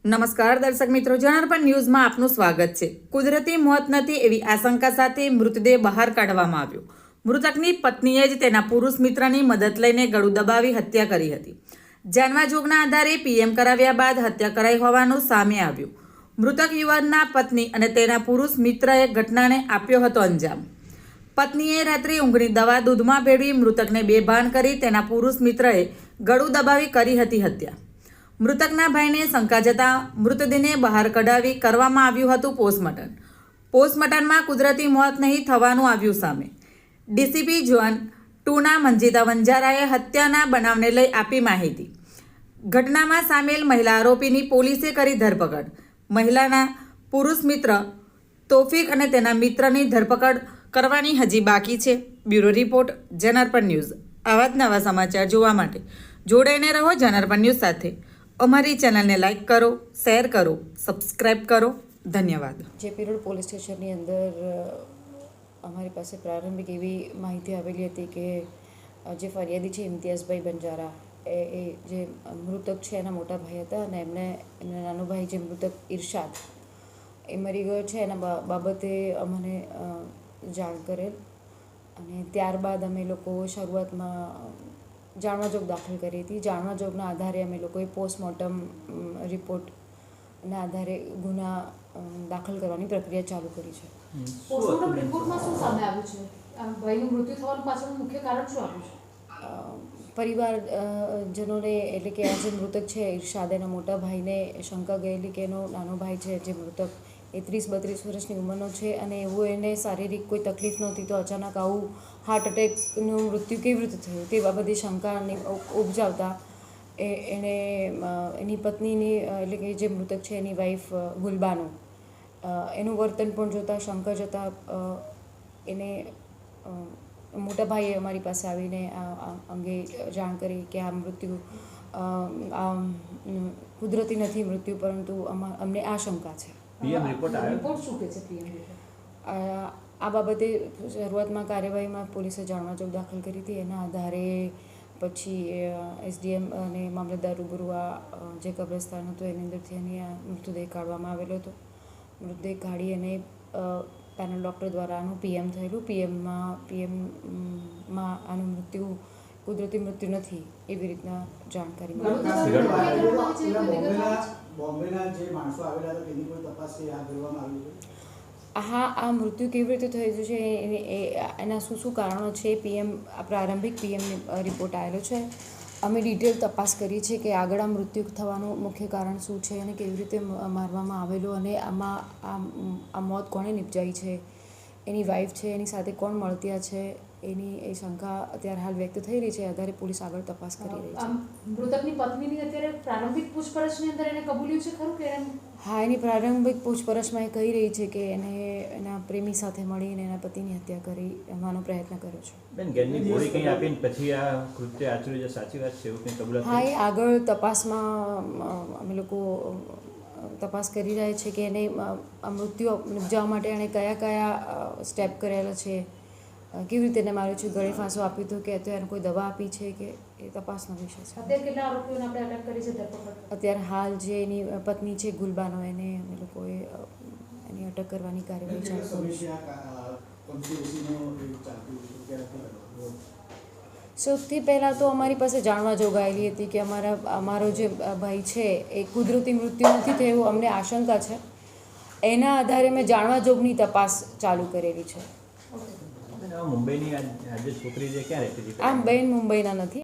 નમસ્કાર દર્શક મિત્રો, જનાર્પણ ન્યૂઝમાં આપનું સ્વાગત છે। કુદરતી મોત નથી એવી આશંકા સાથે મૃતદેહ બહાર કાઢવામાં આવ્યો। મૃતકની પત્નીએ જ તેના પુરુષ મિત્રની મદદ લઈને ગળું દબાવી હત્યા કરી હતી। જાણવા જોગના આધારે પીએમ કરાવ્યા બાદ હત્યા કરાઈ હોવાનું સામે આવ્યું। મૃતક યુવાનના પત્ની અને તેના પુરુષ મિત્રએ ઘટનાને આપ્યો હતો અંજામ। પત્નીએ રાત્રે ઊંઘની દવા દૂધમાં ભેળવી મૃતકને બેભાન કરી તેના પુરુષ મિત્રએ ગળું દબાવી કરી હતી હત્યા। મૃતકના ભાઈને શંકા જતા મૃતદેહને બહાર કઢાવી કરવામાં આવ્યું હતું પોસ્ટમોર્ટમ। પોસ્ટમોર્ટમમાં કુદરતી મોત નહીં થવાનું આવ્યું સામે। ડીસીપી ઝોન 2ના મંજીતા વંજારાએ હત્યાના બનાવને લઈ આપી માહિતી। ઘટનામાં સામેલ મહિલા આરોપીની પોલીસે કરી ધરપકડ। મહિલાના પુરુષ મિત્ર તોફિક અને તેના મિત્રની ધરપકડ કરવાની હજી બાકી છે। Bureau report, જનાર્પણ news. આવા જ નવા સમાચાર જોવા માટે જોડાઈને રહો જનાર્પણ ન્યૂઝ સાથે। અમારી ચેનલને લાઇક કરો, શેર કરો, સબસ્ક્રાઇબ કરો। ધન્યવાદ। જેપી રોડ પોલીસ સ્ટેશનની અંદર અમારી પાસે પ્રારંભિક એવી માહિતી આવેલી હતી કે જે ફરિયાદી છે ઇમ્તિયાઝભાઈ બંજારા એ જે મૃતક છે એના મોટા ભાઈ હતા અને એમના નાનો ભાઈ જે મૃતક ઇરશાદ એ મરી ગયો છે એના બાબતે અમને જાણ કરેલ અને ત્યારબાદ અમે લોકો શરૂઆતમાં જાણવાજોગ દાખલ કરી હતી। જાણવાજોગના આધારે અમે લોકોએ પોસ્ટમોર્ટમ રિપોર્ટના આધારે ગુના દાખલ કરવાની પ્રક્રિયા ચાલુ કરી છે। પોસ્ટમોર્ટમ રિપોર્ટમાં શું સામે આવ્યું છે? ભાઈનું મૃત્યુ થવાનું પાછળનું મુખ્ય કારણ શું આવ્યું છે? પરિવારજનોને એટલે કે આ જે મૃતક છે ઇરશાદ એના મોટા ભાઈને શંકા ગયેલી કે એનો નાનો ભાઈ છે જે મૃતક એ 30-32 વર્ષની ઉંમરનો છે અને એવું એને શારીરિક કોઈ તકલીફ નહોતી તો અચાનક આવું હાર્ટ એટેકનું મૃત્યુ કેવી રીતે થયું તે બાબતે શંકા ઉપજાવતા એણે એની પત્નીની એટલે કે જે મૃતક છે એની વાઈફ ગુલબાનો એનું વર્તન પણ જોતાં શંકા જતાં એને મોટા ભાઈએ અમારી પાસે આવીને આ અંગે જાણ કરી કે આ મૃત્યુ કુદરતી નથી મૃત્યુ પરંતુ અમને આ શંકા છે। રિપોર્ટ શું કહે છે પીએમ રિપોર્ટ? આ બાબતે શરૂઆતમાં કાર્યવાહીમાં પોલીસે જાણવાજોગ દાખલ કરી હતી। એના આધારે પછી એસડીએમ અને મામલતદાર રૂબરૂ આ જે કબ્રસ્તાન હતું એની અંદરથી એની આ મૃતદેહ કાઢવામાં આવેલો હતો। મૃતદેહ કાઢી અને પેનલ ડૉક્ટર દ્વારા આનું પીએમ થયેલું। પીએમમાં આનું મૃત્યુ કુદરતી મૃત્યુ નથી એવી રીતના જાણકારી હા આ મૃત્યુ કેવી રીતે થયું છે એના શું કારણો છે પ્રારંભિક પીએમ રિપોર્ટ આવેલો છે। અમે ડિટેલ તપાસ કરી છે કે આગળ આ મૃત્યુ થવાનું મુખ્ય કારણ શું છે અને કેવી રીતે મારવામાં આવેલું અને આમાં આ મોત કોણે નિપજાઈ છે, એની વાઈફ છે એની સાથે કોણ મળતિયા છે એની એ શંકા અત્યારે હાલ વ્યક્ત થઈ રહી છે। આધારે પોલીસ આગળ તપાસ કરી રહી છે। મૃતકની પત્નીની અત્યારે પ્રારંભિક પૂછપરછની અંદર એને કબૂલ્યું છે ખરું કે? હા એની પ્રારંભિક પૂછપરછમાં એ કહી રહી છે કે એને એના પ્રેમી સાથે મળીને એના પતિની હત્યા કરી એવાનો પ્રયત્ન કર્યો છે। બેન ઘરની ગોળી કંઈ આપીને પછી આ કૃત્ય આચર્યું છે, સાચી વાત છે એવું કંઈ કબૂલાત? હા એ આગળ તપાસમાં અમે લોકો તપાસ કરી રહ્યા છે કે એને આ મૃત્યુ નિપજાવવા માટે એણે કયા સ્ટેપ કરેલા છે, કેવી રીતે એને માર્યો છે, ગળે ફાંસો આપ્યો હતો કે અત્યારે કોઈ દવા આપી છે કે એ તપાસનો વિષય છે। અત્યારે કેટલા આરોપીઓને આપણે અટક કરી છે ધરપકડ? અત્યારે હાલ જે એની પત્ની છે ગુલબાનો એને અમે લોકોએ એની અટક કરવાની કાર્યવાહી ચાલુ કરી છે। સૌથી પહેલાં તો અમારી પાસે જાણવા જોગાયેલી હતી કે અમારો જે ભાઈ છે એ કુદરતી મૃત્યુ નથી થયું અમને આશંકા છે। એના આધારે મેં જાણવા જોગની તપાસ ચાલુ કરેલી છે। મુંબઈની આજે છોકરી જે ક્યાં રહેતી હતી? આ બેન મુંબઈના નથી।